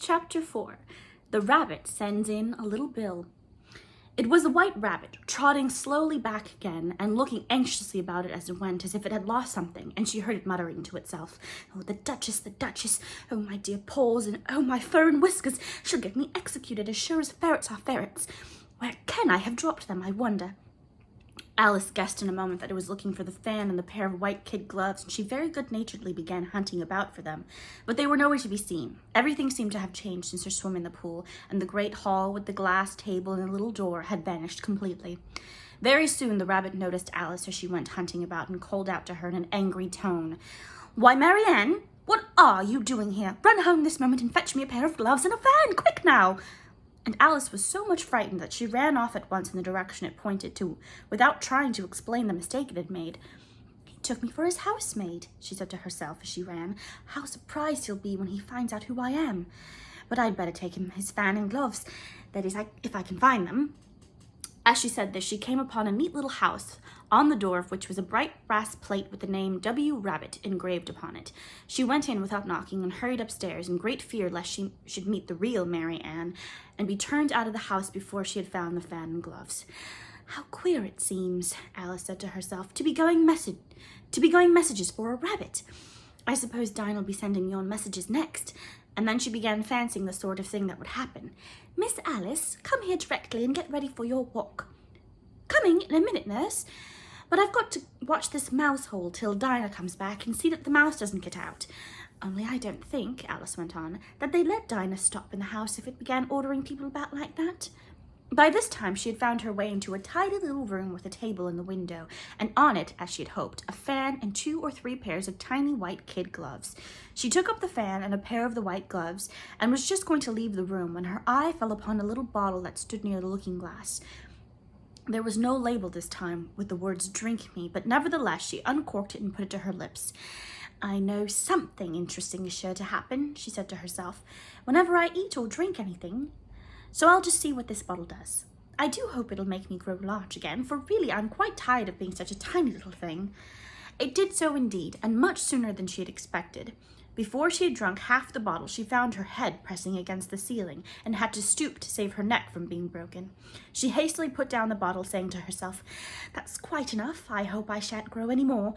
Chapter 4. The Rabbit Sends in a Little Bill. It was the White Rabbit, trotting slowly back again and looking anxiously about it as it went, as if it had lost something, and she heard it muttering to itself, "Oh, the Duchess, oh, my dear paws, and oh, my fur and whiskers, she'll get me executed as sure as ferrets are ferrets. Where can I have dropped them, I wonder?" Alice guessed in a moment that it was looking for the fan and the pair of white kid gloves, and she very good-naturedly began hunting about for them. But they were nowhere to be seen. Everything seemed to have changed since her swim in the pool, and the great hall with the glass table and the little door had vanished completely. Very soon the rabbit noticed Alice as she went hunting about and called out to her in an angry tone, "Why, Marianne, what are you doing here? Run home this moment and fetch me a pair of gloves and a fan, quick now!" And Alice was so much frightened that she ran off at once in the direction it pointed to, without trying to explain the mistake it had made. "He took me for his housemaid," she said to herself as she ran. "How surprised he'll be when he finds out who I am. But I'd better take him his fan and gloves, that is, if I can find them." As she said this, she came upon a neat little house, on the door of which was a bright brass plate with the name W. Rabbit engraved upon it. She went in without knocking and hurried upstairs in great fear lest she should meet the real Mary Ann and be turned out of the house before she had found the fan and gloves. "How queer it seems," Alice said to herself, to be going messages for a rabbit. "I suppose Dinah'll be sending me on messages next." And then she began fancying the sort of thing that would happen. "Miss Alice, come here directly and get ready for your walk." "Coming in a minute, nurse. But I've got to watch this mouse hole till Dinah comes back and see that the mouse doesn't get out. Only I don't think," Alice went on, "that they'd let Dinah stop in the house if it began ordering people about like that." By this time she had found her way into a tidy little room with a table in the window, and on it, as she had hoped, a fan and 2 or 3 pairs of tiny white kid gloves. She took up the fan and a pair of the white gloves, and was just going to leave the room when her eye fell upon a little bottle that stood near the looking-glass. There was no label this time with the words "Drink me," but nevertheless she uncorked it and put it to her lips. "I know something interesting is sure to happen," she said to herself, "whenever I eat or drink anything. So I'll just see what this bottle does. I do hope it'll make me grow large again, for really I'm quite tired of being such a tiny little thing." It did so indeed, and much sooner than she had expected. Before she had drunk half the bottle, she found her head pressing against the ceiling and had to stoop to save her neck from being broken. She hastily put down the bottle, saying to herself, "That's quite enough. I hope I shan't grow any more.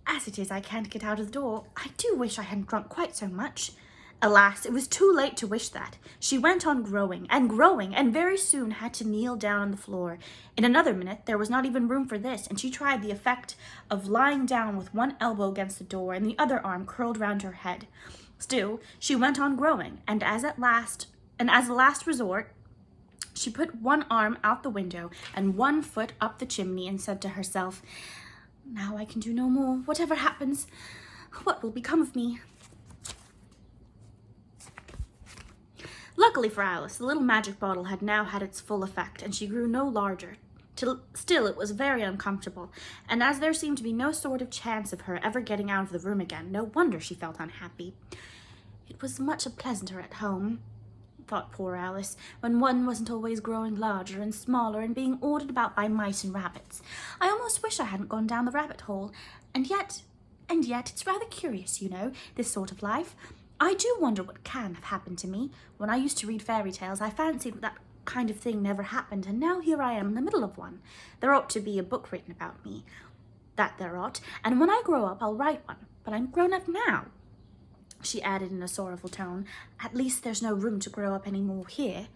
As it is, I can't get out of the door. I do wish I hadn't drunk quite so much." Alas, it was too late to wish that. She went on growing, and very soon had to kneel down on the floor. In another minute, there was not even room for this, and she tried the effect of lying down with one elbow against the door and the other arm curled round her head. Still, she went on growing, and as a last resort, she put one arm out the window and one foot up the chimney and said to herself, "Now I can do no more. Whatever happens, what will become of me?" Luckily for Alice, the little magic bottle had now had its full effect, and she grew no larger. Still, it was very uncomfortable, and as there seemed to be no sort of chance of her ever getting out of the room again, no wonder she felt unhappy. "It was much pleasanter at home," thought poor Alice, "when one wasn't always growing larger and smaller and being ordered about by mice and rabbits. I almost wish I hadn't gone down the rabbit hole. And yet, it's rather curious, you know, this sort of life. I do wonder what can have happened to me. When I used to read fairy tales, I fancied that kind of thing never happened, and now here I am in the middle of one. There ought to be a book written about me. That there ought, and when I grow up, I'll write one. But I'm grown up now," she added in a sorrowful tone. "At least there's no room to grow up any more here.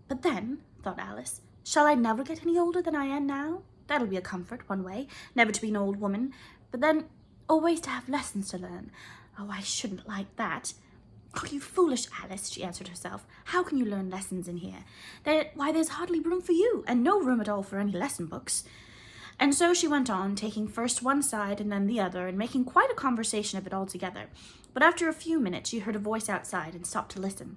But then," thought Alice, "shall I never get any older than I am now? That'll be a comfort, one way, never to be an old woman, but then always to have lessons to learn. Oh, I shouldn't like that." "Oh, you foolish Alice," she answered herself. "How can you learn lessons in here? Why, there's hardly room for you, and no room at all for any lesson books." And so she went on, taking first one side and then the other, and making quite a conversation of it altogether. But after a few minutes she heard a voice outside and stopped to listen.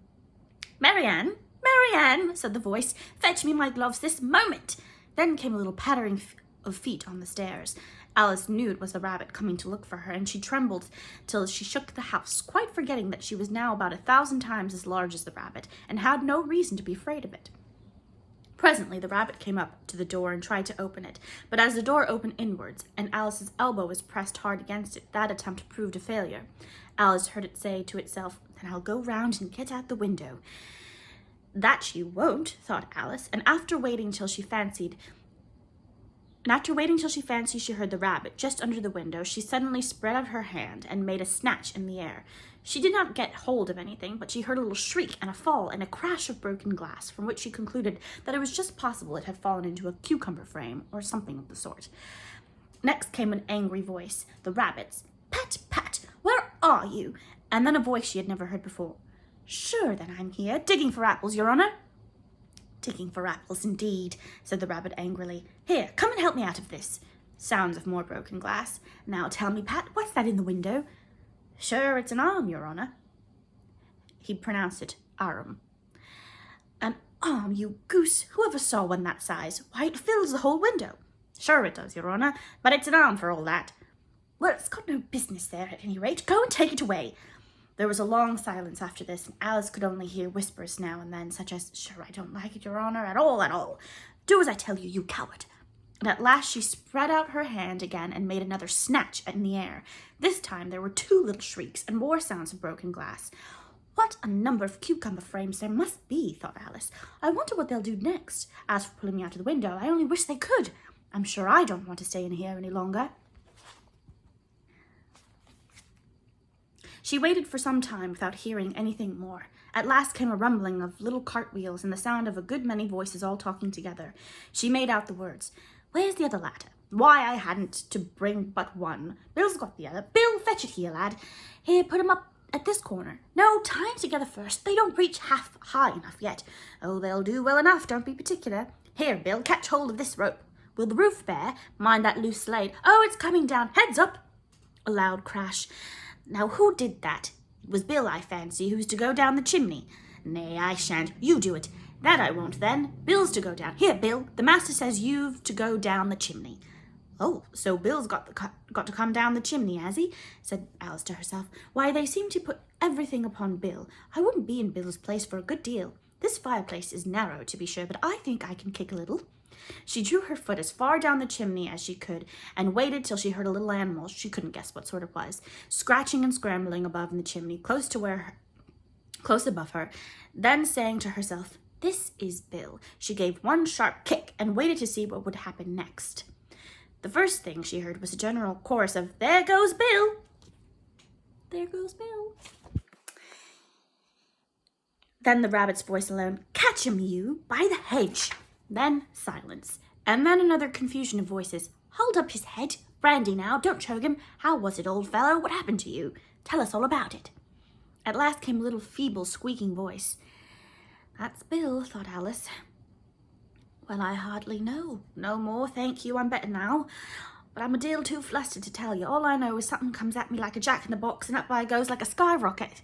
"Marianne, Marianne," said the voice, "fetch me my gloves this moment." Then came a little pattering of feet on the stairs. Alice knew it was the rabbit coming to look for her, and she trembled till she shook the house, quite forgetting that she was now about 1,000 times as large as the rabbit, and had no reason to be afraid of it. Presently the rabbit came up to the door and tried to open it, but as the door opened inwards, and Alice's elbow was pressed hard against it, that attempt proved a failure. Alice heard it say to itself, then I'll go round and get out the window." "That you won't," thought Alice, and after waiting till she fancied she heard the rabbit just under the window, she suddenly spread out her hand and made a snatch in the air. She did not get hold of anything, but she heard a little shriek and a fall and a crash of broken glass, from which she concluded that it was just possible it had fallen into a cucumber frame or something of the sort. Next came an angry voice, the rabbit's. "Pat, Pat, where are you?" And then a voice she had never heard before. "Sure, then I'm here, digging for apples, your honour." "Digging for apples, indeed," said the rabbit angrily. "Here, come and help me out of this." Sounds of more broken glass. "Now tell me, Pat, what's that in the window?" "Sure, it's an arm, your honour." He pronounced it arm. "An arm, you goose! Whoever saw one that size? Why, it fills the whole window." "Sure it does, your honour, but it's an arm for all that." "Well, it's got no business there, at any rate. Go and take it away." There was a long silence after this, and Alice could only hear whispers now and then, such as, "Sure, I don't like it, your honour, at all, at all. Do as I tell you, you coward." And at last she spread out her hand again and made another snatch in the air. This time there were 2 little shrieks and more sounds of broken glass. "What a number of cucumber frames there must be," thought Alice. "I wonder what they'll do next. As for pulling me out of the window, I only wish they could. I'm sure I don't want to stay in here any longer." She waited for some time without hearing anything more. At last came a rumbling of little cartwheels and the sound of a good many voices all talking together. She made out the words, "Where's the other ladder? Why, I hadn't to bring but one. Bill's got the other. Bill, fetch it here, lad. Here, put 'em up at this corner. No, tie 'em together first. They don't reach half high enough yet. Oh, they'll do well enough, don't be particular. Here, Bill, catch hold of this rope. Will the roof bear? Mind that loose slade. Oh, it's coming down. Heads up." A loud crash. "Now, who did that? It was Bill, I fancy, who's to go down the chimney." "Nay, I shan't. You do it." "That I won't, then. Bill's to go down. Here, Bill, the master says you've to go down the chimney." "Oh, so Bill's got to come down the chimney, has he?" said Alice to herself. "Why, they seem to put everything upon Bill. I wouldn't be in Bill's place for a good deal. This fireplace is narrow, to be sure, but I think I can kick a little." She drew her foot as far down the chimney as she could and waited till she heard a little animal, she couldn't guess what sort it was, scratching and scrambling above in the chimney, close above her. Then saying to herself, "This is Bill," she gave one sharp kick and waited to see what would happen next. The first thing she heard was a general chorus of, "There goes Bill! There goes Bill!" Then the rabbit's voice alone, "Catch him, you, by the hedge." Then silence, and then another confusion of voices. "Hold up his head. Brandy now, don't choke him. How was it, old fellow? What happened to you? Tell us all about it." At last came a little feeble, squeaking voice. "That's Bill," thought Alice. "Well, I hardly know. No more, thank you, I'm better now. But I'm a deal too flustered to tell you. All I know is something comes at me like a jack-in-the-box, and up I goes like a skyrocket."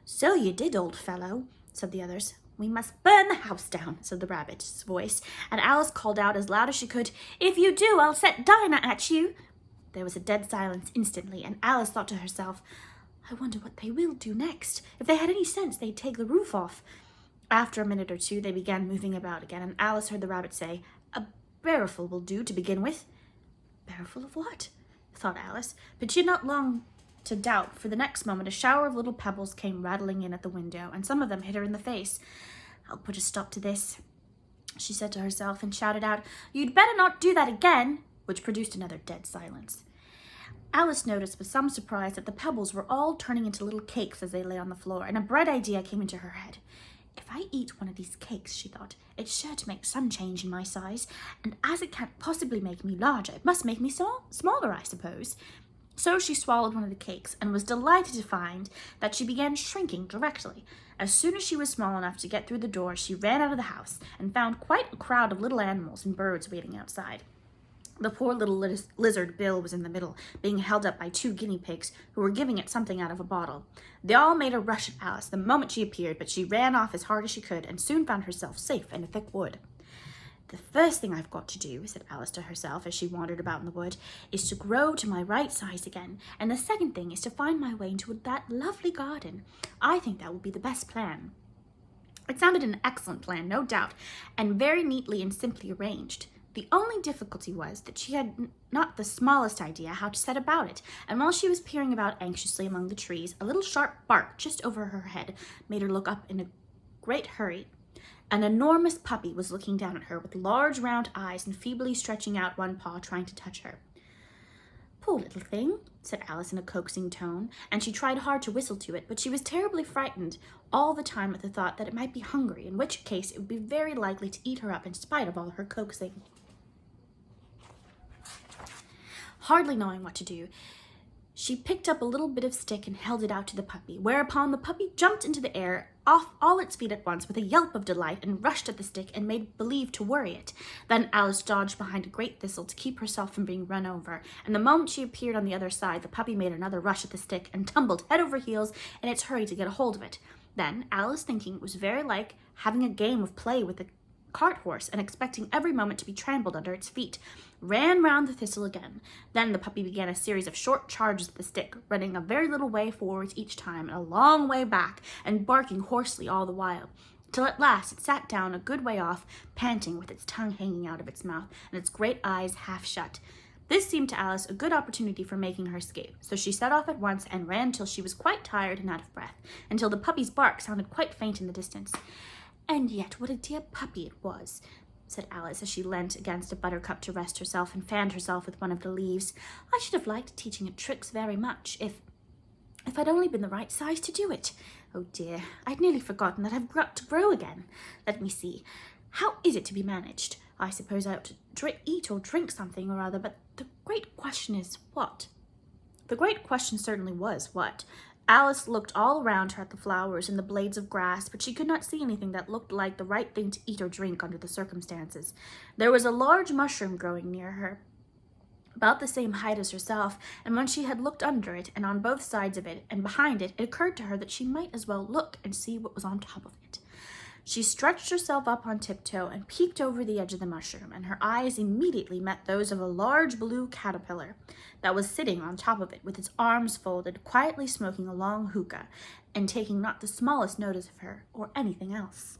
"So you did, old fellow," said the others. "We must burn the house down," said the rabbit's voice, and Alice called out as loud as she could, "If you do, I'll set Dinah at you." There was a dead silence instantly, and Alice thought to herself, "I wonder what they will do next. If they had any sense, they'd take the roof off." After a minute or two, they began moving about again, and Alice heard the rabbit say, "A barrowful will do to begin with." "Barrowful of what?" thought Alice, but she had not long to doubt, for the next moment a shower of little pebbles came rattling in at the window, and some of them hit her in the face. "I'll put a stop to this," she said to herself, and shouted out, "You'd better not do that again," which produced another dead silence. Alice noticed with some surprise that the pebbles were all turning into little cakes as they lay on the floor, and a bright idea came into her head. "If I eat one of these cakes," she thought, "it's sure to make some change in my size, and as it can't possibly make me larger, it must make me smaller, I suppose." So she swallowed one of the cakes and was delighted to find that she began shrinking directly. As soon as she was small enough to get through the door, she ran out of the house and found quite a crowd of little animals and birds waiting outside. The poor little lizard Bill was in the middle, being held up by 2 guinea pigs who were giving it something out of a bottle. They all made a rush at Alice the moment she appeared, but she ran off as hard as she could and soon found herself safe in a thick wood. "The first thing I've got to do," said Alice to herself as she wandered about in the wood, "is to grow to my right size again, and the second thing is to find my way into that lovely garden. I think that will be the best plan." It sounded an excellent plan, no doubt, and very neatly and simply arranged. The only difficulty was that she had not the smallest idea how to set about it, and while she was peering about anxiously among the trees, a little sharp bark just over her head made her look up in a great hurry. An enormous puppy was looking down at her with large round eyes and feebly stretching out one paw trying to touch her. "Poor little thing," said Alice in a coaxing tone, and she tried hard to whistle to it, but she was terribly frightened all the time at the thought that it might be hungry, in which case it would be very likely to eat her up in spite of all her coaxing. Hardly knowing what to do, she picked up a little bit of stick and held it out to the puppy, whereupon the puppy jumped into the air off all its feet at once with a yelp of delight and rushed at the stick and made believe to worry it. Then Alice dodged behind a great thistle to keep herself from being run over, and the moment she appeared on the other side, the puppy made another rush at the stick and tumbled head over heels in its hurry to get a hold of it. Then Alice, thinking it was very like having a game of play with the cart horse and expecting every moment to be trampled under its feet, ran round the thistle again. Then the puppy began a series of short charges at the stick, running a very little way forwards each time and a long way back, and barking hoarsely all the while, till at last it sat down a good way off, panting, with its tongue hanging out of its mouth and its great eyes half shut. This seemed to Alice a good opportunity for making her escape, so she set off at once and ran till she was quite tired and out of breath, until the puppy's bark sounded quite faint in the distance. "And yet what a dear puppy it was," said Alice as she leant against a buttercup to rest herself and fanned herself with one of the leaves. "I should have liked teaching it tricks very much, if I'd only been the right size to do it. Oh dear, I'd nearly forgotten that I've got to grow again. Let me see. How is it to be managed? I suppose I ought to eat or drink something or other, but the great question is what?" The great question certainly was what. Alice looked all around her at the flowers and the blades of grass, but she could not see anything that looked like the right thing to eat or drink under the circumstances. There was a large mushroom growing near her, about the same height as herself, and when she had looked under it and on both sides of it and behind it, it occurred to her that she might as well look and see what was on top of it. She stretched herself up on tiptoe and peeked over the edge of the mushroom, and her eyes immediately met those of a large blue caterpillar that was sitting on top of it with its arms folded, quietly smoking a long hookah and taking not the smallest notice of her or anything else.